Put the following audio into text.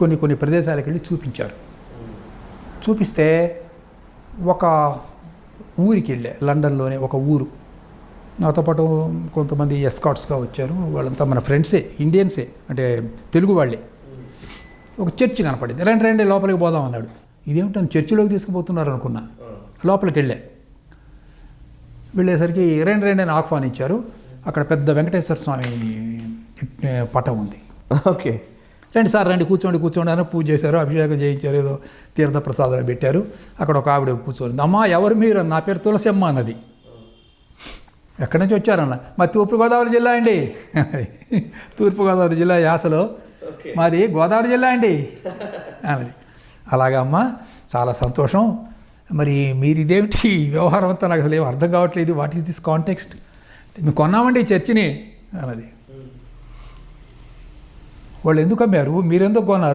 కొన్ని ప్రదేశాలకు వెళ్ళి చూపించారు. చూపిస్తే ఒక ఊరికి వెళ్ళే, లండన్లోనే ఒక ఊరు. నాతో పాటు కొంతమంది ఎస్కాట్స్గా వచ్చారు. వాళ్ళంతా మన ఫ్రెండ్సే, ఇండియన్సే, అంటే తెలుగు వాళ్ళే. ఒక చర్చ్ కనపడింది. రండి లోపలికి పోదాం అన్నాడు. ఇదేమిటని చర్చిలోకి తీసుకుపోతున్నారు అనుకున్నా. లోపలికి వెళ్ళేసరికి రండి అని ఆహ్వానించారు. అక్కడ పెద్ద వెంకటేశ్వర స్వామి పటం ఉంది. ఓకే, రండి సార్, రండి, కూర్చోండి అని పూజ చేశారు, అభిషేకం చేయించారు, ఏదో తీర్థ ప్రసాదాలు పెట్టారు. అక్కడ ఒక ఆవిడ కూర్చోంది. అమ్మా ఎవరు మీరు? నా పేరు తులసమ్మ అన్నది. ఎక్కడి నుంచి వచ్చారన్న? మా తూర్పుగోదావరి జిల్లా అండి. తూర్పుగోదావరి జిల్లా యాసలో మాది గోదావరి జిల్లా అండి అన్నది. అలాగా అమ్మ, చాలా సంతోషం. మరి మీరు ఇదేమిటి వ్యవహారం అంతా నాకు అసలు ఏం అర్థం కావట్లేదు. What is this context? మేము కొన్నామండి చర్చిని అన్నది. వాళ్ళు ఎందుకు అమ్మారు? మీరెందుకు కొన్నారు?